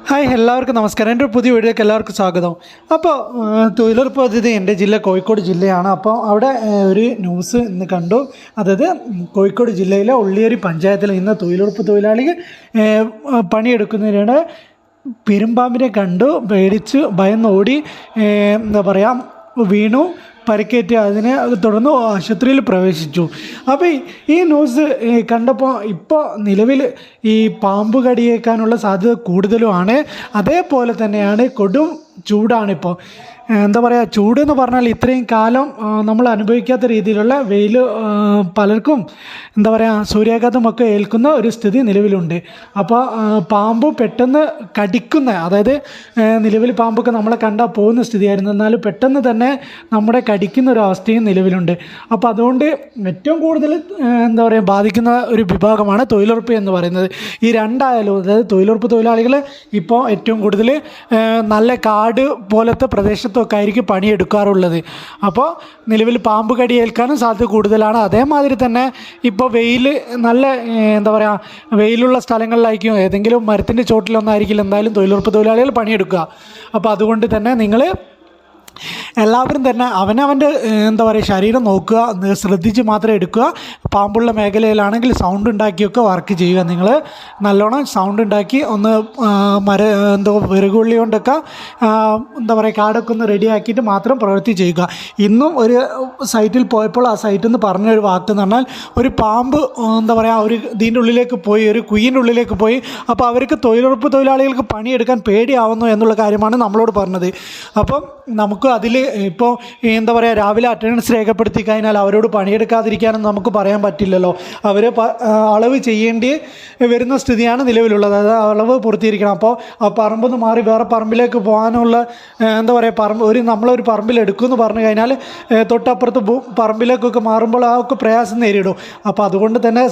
Hi, എല്ലാവർക്കും നമസ്കാരം. എൻ്റെ ഒരു പുതിയ വീഡിയോക്ക് എല്ലാവർക്കും സ്വാഗതം. അപ്പോൾ തൊഴിലുറപ്പ് പദ്ധതി എൻ്റെ ജില്ല കോഴിക്കോട് ജില്ലയാണ്. അപ്പോൾ അവിടെ ഒരു ന്യൂസ് ഇന്ന് കണ്ടു. അതായത് കോഴിക്കോട് ജില്ലയിലെ ഉള്ളിയേരി പഞ്ചായത്തിൽ ഇന്ന് തൊഴിലുറപ്പ് തൊഴിലാളികൾ പണിയെടുക്കുന്നതിനിടെ പെരുമ്പാമ്പിനെ കണ്ടു പേടിച്ച് ഭയന്നോടി എന്താ പറയുക വീണു, പരിക്കേറ്റ് അതിനെ തുടർന്ന് ആശുപത്രിയിൽ പ്രവേശിച്ചു. അപ്പോൾ ഈ ന്യൂസ് കണ്ടപ്പോൾ ഇപ്പോൾ നിലവിൽ ഈ പാമ്പ് കടിയേക്കാനുള്ള സാധ്യത കൂടുതലുമാണ്. അതേപോലെ തന്നെയാണ് കൊടും ചൂടാണിപ്പോൾ. എന്താ പറയുക, ചൂടെന്ന് പറഞ്ഞാൽ ഇത്രയും കാലം നമ്മൾ അനുഭവിക്കാത്ത രീതിയിലുള്ള വെയിൽ പലർക്കും എന്താ പറയുക സൂര്യാഘാതമൊക്കെ ഏൽക്കുന്ന ഒരു സ്ഥിതി നിലവിലുണ്ട്. അപ്പോൾ പാമ്പ് പെട്ടെന്ന് കടിക്കുന്ന, അതായത് നിലവിൽ പാമ്പൊക്കെ നമ്മളെ കണ്ടാൽ പോകുന്ന സ്ഥിതിയായിരുന്നു, എന്നാലും പെട്ടെന്ന് തന്നെ നമ്മുടെ കടിക്കുന്ന ഒരു അവസ്ഥയും നിലവിലുണ്ട്. അപ്പോൾ അതുകൊണ്ട് ഏറ്റവും കൂടുതൽ എന്താ പറയുക ബാധിക്കുന്ന ഒരു വിഭാഗമാണ് തൊഴിലുറപ്പ് എന്ന് പറയുന്നത്. ഈ രണ്ടായാലും, അതായത് തൊഴിലുറപ്പ് തൊഴിലാളികൾ ഇപ്പോൾ ഏറ്റവും കൂടുതൽ നല്ല കാട് പോലത്തെ പ്രദേശത്തൊക്കെ ആയിരിക്കും പണിയെടുക്കാറുള്ളത്. അപ്പോൾ നിലവിൽ പാമ്പ് കടിയേൽക്കാനും സാധ്യത കൂടുതലാണ്. അതേമാതിരി തന്നെ ഇപ്പോൾ വെയിൽ നല്ല എന്താ പറയുക വെയിലുള്ള സ്ഥലങ്ങളിലായിരിക്കും, ഏതെങ്കിലും മരത്തിൻ്റെ ചോട്ടിലൊന്നായിരിക്കില്ല എന്തായാലും തൊഴിലുറപ്പ് തൊഴിലാളികൾ പണിയെടുക്കുക. അപ്പോൾ അതുകൊണ്ട് തന്നെ നിങ്ങൾ എല്ലാവരും തന്നെ അവനവൻ്റെ എന്താ പറയുക ശരീരം നോക്കുക, ശ്രദ്ധിച്ച് മാത്രം എടുക്കുക. പാമ്പുള്ള മേഖലയിലാണെങ്കിൽ സൗണ്ട് ഉണ്ടാക്കിയൊക്കെ വർക്ക് ചെയ്യുക. നിങ്ങൾ നല്ലോണം സൗണ്ട് ഉണ്ടാക്കി ഒന്ന് വിറകുള്ളി കൊണ്ടൊക്കെ എന്താ പറയുക കാടൊക്കെ ഒന്ന് റെഡിയാക്കിയിട്ട് മാത്രം പ്രവൃത്തി ചെയ്യുക. ഇന്നും ഒരു സൈറ്റിൽ പോയപ്പോൾ ആ സൈറ്റിൽ നിന്ന് പറഞ്ഞൊരു വാക്ക് എന്ന് പറഞ്ഞാൽ, ഒരു പാമ്പ് എന്താ പറയുക ഒരു ഇതിൻ്റെ ഉള്ളിലേക്ക് പോയി, ഒരു കുയ്യിൻ്റെ ഉള്ളിലേക്ക് പോയി. അപ്പോൾ അവർക്ക് തൊഴിലുറപ്പ് തൊഴിലാളികൾക്ക് പണിയെടുക്കാൻ പേടിയാവുന്നു എന്നുള്ള കാര്യമാണ് നമ്മളോട് പറഞ്ഞത്. അപ്പം നമുക്ക് അതിൽ ഇപ്പോൾ എന്താ പറയുക രാവിലെ അറ്റൻഡൻസ് രേഖപ്പെടുത്തി കഴിഞ്ഞാൽ അവരോട് പണിയെടുക്കാതിരിക്കാനൊന്നും നമുക്ക് പറയാൻ പറ്റില്ലല്ലോ. അവർ അളവ് ചെയ്യേണ്ടി വരുന്ന സ്ഥിതിയാണ് നിലവിലുള്ളത്. അതായത് അളവ് പൂർത്തീകരിക്കണം. അപ്പോൾ ആ പറമ്പെന്ന് മാറി വേറെ പറമ്പിലേക്ക് പോകാനുള്ള എന്താ പറയുക നമ്മളൊരു പറമ്പിൽ എടുക്കുമെന്ന് പറഞ്ഞു കഴിഞ്ഞാൽ തൊട്ടപ്പുറത്ത് പറമ്പിലേക്കൊക്കെ മാറുമ്പോൾ ആ ഒക്കെ പ്രയാസം നേരിടും. അപ്പോൾ അതുകൊണ്ട് തന്നെ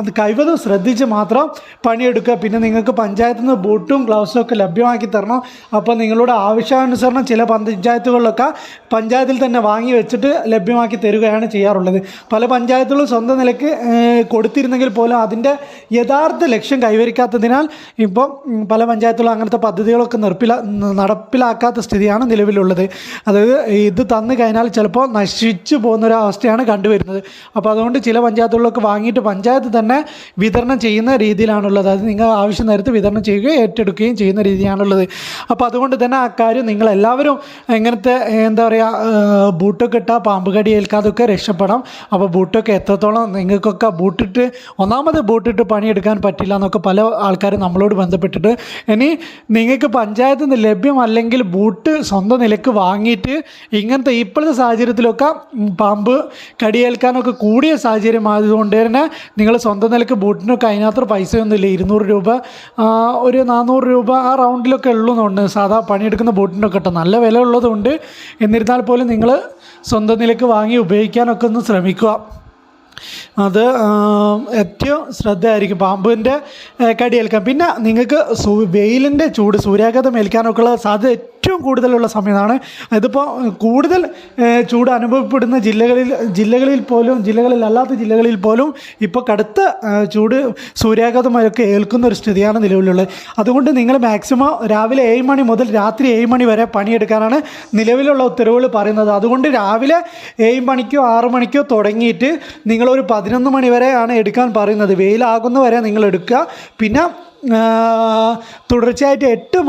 അത് കഴിവതും ശ്രദ്ധിച്ച് മാത്രം പണിയെടുക്കുക. പിന്നെ നിങ്ങൾക്ക് പഞ്ചായത്തിൽ നിന്ന് ബൂട്ടും ഗ്ലൗസും ഒക്കെ ലഭ്യമാക്കി തരണം. അപ്പോൾ നിങ്ങളുടെ ആവശ്യാനുസരണം ചില പഞ്ചായത്തുകളിലൊക്കെ പഞ്ചായത്തിൽ തന്നെ വാങ്ങി വെച്ചിട്ട് ലഭ്യമാക്കി തരികയാണ് ചെയ്യാറുള്ളത്. പല പഞ്ചായത്തുകളും സ്വന്തം നിലയ്ക്ക് കൊടുത്തിരുന്നെങ്കിൽ പോലും അതിൻ്റെ യഥാർത്ഥ ലക്ഷ്യം കൈവരിക്കാത്തതിനാൽ ഇപ്പം പല പഞ്ചായത്തുകളും അങ്ങനത്തെ പദ്ധതികളൊക്കെ നടപ്പിലാക്കാത്ത സ്ഥിതിയാണ് നിലവിലുള്ളത്. അതായത് ഇത് തന്നു കഴിഞ്ഞാൽ ചിലപ്പോൾ നശിച്ചു പോകുന്നൊരവസ്ഥയാണ് കണ്ടുവരുന്നത്. അപ്പോൾ അതുകൊണ്ട് ചില പഞ്ചായത്തുകളിലൊക്കെ വാങ്ങിയിട്ട് പഞ്ചായത്ത് തന്നെ വിതരണം ചെയ്യുന്ന രീതിയിലാണുള്ളത്. അത് നിങ്ങൾ ആവശ്യം നേരത്ത് വിതരണം ചെയ്യുകയും ഏറ്റെടുക്കുകയും ചെയ്യുന്ന രീതിയാണുള്ളത്. അപ്പോൾ അതുകൊണ്ട് തന്നെ ആ കാര്യം നിങ്ങളെല്ലാവരും ഇങ്ങനത്തെ എന്താ പറയുക ബൂട്ടൊക്കെ ഇട്ടാൽ പാമ്പ് കടി ഏൽക്കാതൊക്കെ രക്ഷപ്പെടാം. അപ്പോൾ ബൂട്ടൊക്കെ എത്രത്തോളം നിങ്ങൾക്കൊക്കെ ഒന്നാമത് ബൂട്ടിട്ട് പണിയെടുക്കാൻ പറ്റില്ല എന്നൊക്കെ പല ആൾക്കാരും നമ്മളോട് ബന്ധപ്പെട്ടിട്ട്, ഇനി നിങ്ങൾക്ക് പഞ്ചായത്തിൽ നിന്ന് ലഭ്യമല്ലെങ്കിൽ ബൂട്ട് സ്വന്തം നിലക്ക് വാങ്ങിയിട്ട് ഇങ്ങനത്തെ ഇപ്പോഴത്തെ സാഹചര്യത്തിലൊക്കെ പാമ്പ് കടിയേൽക്കാനൊക്കെ കൂടിയ സാഹചര്യം ആയതുകൊണ്ട് തന്നെ നിങ്ങൾ സ്വന്തം നിലക്ക് ബൂട്ടിനൊക്കെ അതിനകത്ത് പൈസയൊന്നുമില്ല. 200 രൂപ ഒരു 400 രൂപ ആ റൗണ്ടിലൊക്കെ ഉള്ളൂന്നുണ്ട് സാധാ പണിയെടുക്കുന്ന ബൂട്ടിനൊക്കെ കേട്ടോ. നല്ല വില ഉള്ളതുകൊണ്ട് എന്നിരുന്നാൽ പോലും നിങ്ങൾ സ്വന്തം നിലക്ക് വാങ്ങി ഉപയോഗിക്കാനൊക്കെ ഒന്ന് ശ്രമിക്കുക. അത് ഏറ്റവും ശ്രദ്ധയായിരിക്കും പാമ്പിൻ്റെ കടിയേൽക്കാൻ. പിന്നെ നിങ്ങൾക്ക് വെയിലിൻ്റെ ചൂട് സൂര്യാഘാതം ഏൽക്കാനൊക്കെയുള്ള സാധ്യത ഏറ്റവും കൂടുതലുള്ള സമയമാണ്. ഇതിപ്പോൾ കൂടുതൽ ചൂട് അനുഭവപ്പെടുന്ന ജില്ലകളിലല്ലാത്ത ജില്ലകളിൽ പോലും ഇപ്പോൾ കടുത്ത ചൂട് സൂര്യാഘാതമൊക്കെ ഏൽക്കുന്ന ഒരു സ്ഥിതിയാണ് നിലവിലുള്ളത്. അതുകൊണ്ട് നിങ്ങൾ മാക്സിമം രാവിലെ 7 മണി മുതൽ രാത്രി 7 മണി വരെ പണിയെടുക്കാനാണ് നിലവിലുള്ള ഉത്തരവുകൾ പറയുന്നത്. അതുകൊണ്ട് രാവിലെ 7 മണിക്കോ 6 മണിക്കോ തുടങ്ങിയിട്ട് നിങ്ങളൊരു 11 മണി വരെയാണ് എടുക്കാൻ പറയുന്നത്. വെയിലാകുന്നവരെ നിങ്ങൾ എടുക്കുക. പിന്നെ തുടർച്ചയായിട്ട് 8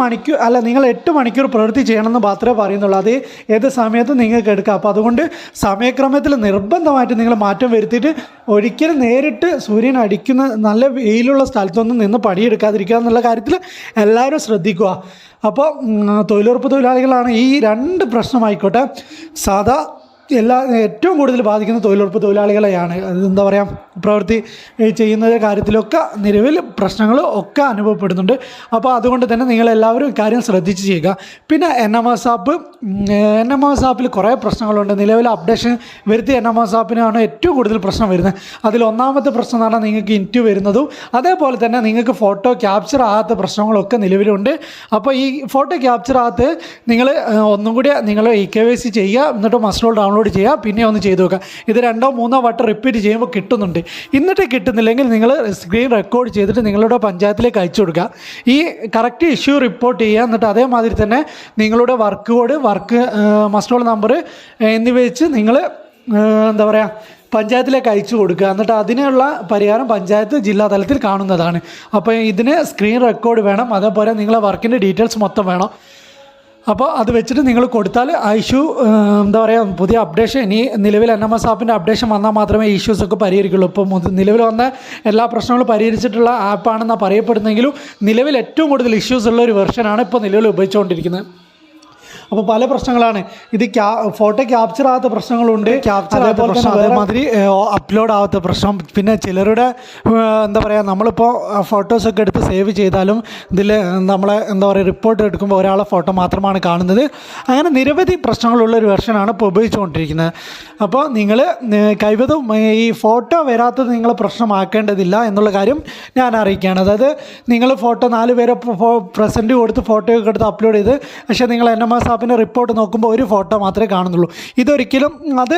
മണിക്കൂർ പ്രവൃത്തി ചെയ്യണമെന്ന് മാത്രമേ പറയുന്നുള്ളൂ. അത് ഏത് സമയത്തും നിങ്ങൾക്ക് എടുക്കാം. അപ്പോൾ അതുകൊണ്ട് സമയക്രമത്തിൽ നിർബന്ധമായിട്ട് നിങ്ങൾ മാറ്റം വരുത്തിയിട്ട് ഒരിക്കലും നേരിട്ട് സൂര്യൻ അടിക്കുന്ന നല്ല വെയിലുള്ള സ്ഥലത്തൊന്നും നിന്ന് പണിയെടുക്കാതിരിക്കുക എന്നുള്ള കാര്യത്തിൽ എല്ലാവരും ശ്രദ്ധിക്കുക. അപ്പോൾ തൊഴിലുറപ്പ് തൊഴിലാളികളാണ് ഈ 2 പ്രശ്നമായിക്കോട്ടെ ഏറ്റവും കൂടുതൽ ബാധിക്കുന്ന തൊഴിലുറപ്പ് തൊഴിലാളികളെയാണ്. എന്താ പറയുക പ്രവൃത്തി ചെയ്യുന്ന കാര്യത്തിലൊക്കെ നിലവിൽ പ്രശ്നങ്ങൾ ഒക്കെ അനുഭവപ്പെടുന്നുണ്ട്. അപ്പോൾ അതുകൊണ്ട് തന്നെ നിങ്ങളെല്ലാവരും കാര്യം ശ്രദ്ധിച്ച് ചെയ്യുക. പിന്നെ NMS ആപ്പിൽ കുറേ പ്രശ്നങ്ങളുണ്ട്. നിലവിൽ അപ്ഡേഷൻ വരുത്തിയ NMS ആപ്പിനാണ് ഏറ്റവും കൂടുതൽ പ്രശ്നം വരുന്നത്. അതിൽ ഒന്നാമത്തെ പ്രശ്നം എന്ന് പറഞ്ഞാൽ നിങ്ങൾക്ക് ഇൻറ്റു വരുന്നതും അതേപോലെ തന്നെ നിങ്ങൾക്ക് ഫോട്ടോ ക്യാപ്ചർ ആകാത്ത പ്രശ്നങ്ങളൊക്കെ നിലവിലുണ്ട്. അപ്പോൾ ഈ ഫോട്ടോ ക്യാപ്ചർ ആകാത്ത നിങ്ങൾ ഒന്നും കൂടി നിങ്ങൾ EKYC ചെയ്യുക, എന്നിട്ട് മസ്റ്റ് ഡൗൺലോഡ് ഡൗൺലോഡ് ചെയ്യുക, പിന്നെ ഒന്ന് ചെയ്ത് നോക്കുക. ഇത് 2 or 3 വട്ടം റിപ്പീറ്റ് ചെയ്യുമ്പോൾ കിട്ടുന്നുണ്ട്. എന്നിട്ട് കിട്ടുന്നില്ലെങ്കിൽ നിങ്ങൾ സ്ക്രീൻ റെക്കോർഡ് ചെയ്തിട്ട് നിങ്ങളുടെ പഞ്ചായത്തിലേക്ക് അയച്ചു കൊടുക്കുക. ഈ കറക്റ്റ് ഇഷ്യൂ റിപ്പോർട്ട് ചെയ്യുക. എന്നിട്ട് അതേമാതിരി തന്നെ നിങ്ങളുടെ വർക്ക് കോഡ്, വർക്ക് മസ്റ്റോൾ നമ്പർ എന്നിവ വെച്ച് നിങ്ങൾ എന്താ പറയുക പഞ്ചായത്തിലേക്ക് അയച്ചു കൊടുക്കുക. എന്നിട്ട് അതിനുള്ള പരിഹാരം പഞ്ചായത്ത് ജില്ലാ തലത്തിൽ കാണുന്നതാണ്. അപ്പോൾ ഇതിന് സ്ക്രീൻ റെക്കോർഡ് വേണം, അതേപോലെ നിങ്ങളെ വർക്കിൻ്റെ ഡീറ്റെയിൽസ് മൊത്തം വേണം. അപ്പോൾ അത് വെച്ചിട്ട് നിങ്ങൾ കൊടുത്താൽ ആ ഇഷ്യൂ എന്താ പറയുക പുതിയ അപ്ഡേഷൻ, ഇനി നിലവിൽ NMS ആപ്പിൻ്റെ അപ്ഡേഷൻ വന്നാൽ മാത്രമേ ഈ ഇഷ്യൂസൊക്കെ പരിഹരിക്കുള്ളൂ. ഇപ്പോൾ നിലവിൽ വന്ന എല്ലാ പ്രശ്നങ്ങളും പരിഹരിച്ചിട്ടുള്ള ആപ്പാണെന്നാണ് പറയപ്പെടുന്നെങ്കിലും നിലവിൽ ഏറ്റവും കൂടുതൽ ഇഷ്യൂസ് ഉള്ള ഒരു വെർഷനാണ് ഇപ്പോൾ നിലവിൽ ഉപയോഗിച്ചുകൊണ്ടിരിക്കുന്നത്. അപ്പോൾ പല പ്രശ്നങ്ങളാണ്. ഇത് ഫോട്ടോ ക്യാപ്ചർ ആകാത്ത പ്രശ്നങ്ങളുണ്ട്, അതേമാതിരി അപ്ലോഡ് ആവാത്ത പ്രശ്നം. പിന്നെ ചിലരുടെ എന്താ പറയുക നമ്മളിപ്പോൾ ഫോട്ടോസൊക്കെ എടുത്ത് സേവ് ചെയ്താലും ഇതിൽ നമ്മളെ എന്താ പറയുക റിപ്പോർട്ട് എടുക്കുമ്പോൾ ഒരാളെ ഫോട്ടോ മാത്രമാണ് കാണുന്നത്. അങ്ങനെ നിരവധി പ്രശ്നങ്ങളുള്ള ഒരു വെർഷനാണ് ഇപ്പോൾ ഉപയോഗിച്ചുകൊണ്ടിരിക്കുന്നത്. അപ്പോൾ നിങ്ങൾ കഴിവതും ഈ ഫോട്ടോ വരാത്തത് നിങ്ങൾ പ്രശ്നമാക്കേണ്ടതില്ല എന്നുള്ള കാര്യം ഞാൻ അറിയിക്കുകയാണ്. അതായത് നിങ്ങൾ ഫോട്ടോ 4 പേരെ പ്രസൻറ്റ് കൊടുത്ത് ഫോട്ടോയൊക്കെ എടുത്ത് അപ്ലോഡ് ചെയ്ത് പക്ഷേ നിങ്ങൾ NMS ആപ്പിൻ്റെ റിപ്പോർട്ട് നോക്കുമ്പോൾ ഒരു ഫോട്ടോ മാത്രമേ കാണുന്നുള്ളൂ. ഇതൊരിക്കലും അത്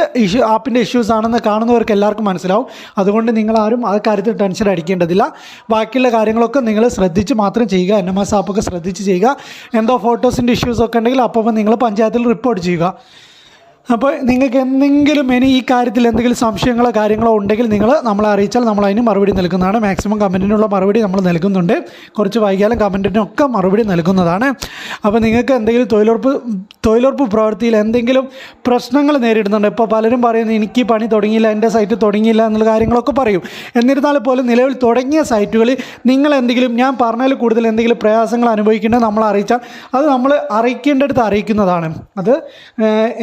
ആപ്പിൻ്റെ ഇഷ്യൂസ് ആണെന്ന് കാണുന്നവർക്ക് എല്ലാവർക്കും മനസ്സിലാവും. അതുകൊണ്ട് നിങ്ങളാരും ആ കാര്യത്തിൽ ടെൻഷൻ അടിക്കേണ്ടതില്ല. ബാക്കിയുള്ള കാര്യങ്ങളൊക്കെ നിങ്ങൾ ശ്രദ്ധിച്ച് മാത്രം ചെയ്യുക. NMS ആപ്പൊക്കെ ശ്രദ്ധിച്ച് ചെയ്യുക. എന്തോ ഫോട്ടോസിൻ്റെ ഇഷ്യൂസൊക്കെ ഉണ്ടെങ്കിൽ അപ്പോൾ നിങ്ങൾ പഞ്ചായത്തിൽ റിപ്പോർട്ട് ചെയ്യുക. അപ്പോൾ നിങ്ങൾക്ക് എന്തെങ്കിലും ഇനി ഈ കാര്യത്തിൽ എന്തെങ്കിലും സംശയങ്ങളോ കാര്യങ്ങളോ ഉണ്ടെങ്കിൽ നിങ്ങൾ നമ്മളെ അറിയിച്ചാൽ നമ്മൾ അതിന് മറുപടി നൽകുന്നതാണ്. മാക്സിമം കമൻറ്റിനുള്ള മറുപടി നമ്മൾ നൽകുന്നുണ്ട്. കുറച്ച് വൈകിയാലും കമൻറ്റിനൊക്കെ മറുപടി നൽകുന്നതാണ്. അപ്പോൾ നിങ്ങൾക്ക് എന്തെങ്കിലും തൊഴിലുറപ്പ് പ്രവൃത്തിയിൽ എന്തെങ്കിലും പ്രശ്നങ്ങൾ നേരിടുന്നുണ്ട്. ഇപ്പോൾ പലരും പറയുന്നത് എനിക്ക് പണി തുടങ്ങിയില്ല, എൻ്റെ സൈറ്റ് തുടങ്ങിയില്ല എന്നുള്ള കാര്യങ്ങളൊക്കെ പറയും. എന്നിരുന്നാൽ പോലും നിലവിൽ തുടങ്ങിയ സൈറ്റുകളിൽ നിങ്ങൾ എന്തെങ്കിലും ഞാൻ പറഞ്ഞതിൽ കൂടുതൽ എന്തെങ്കിലും പ്രയാസങ്ങൾ അനുഭവിക്കേണ്ടത് നമ്മളെ അറിയിച്ചാൽ അത് നമ്മൾ അറിയിക്കേണ്ടടുത്ത് അറിയിക്കുന്നതാണ്. അത്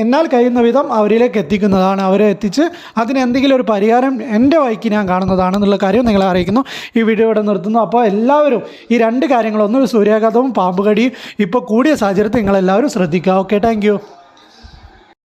എന്നാൽ കഴിയുന്ന വിധം അവരിലേക്ക് എത്തിക്കുന്നതാണ്. അവരെ എത്തിച്ച് അതിനെന്തെങ്കിലും ഒരു പരിഹാരം എൻ്റെ വഴിക്ക് ഞാൻ കാണുന്നതാണെന്നുള്ള കാര്യം നിങ്ങളെ അറിയിക്കുന്നു. ഈ വീഡിയോ ഇവിടെ നിർത്തുന്നു. അപ്പോൾ എല്ലാവരും ഈ 2 കാര്യങ്ങളൊന്നും സൂര്യാഘാതവും പാമ്പ് കടിയും ഇപ്പോൾ കൂടിയ സാഹചര്യത്തിൽ നിങ്ങളെല്ലാവരും ശ്രദ്ധിക്കുക. Okay, thank you.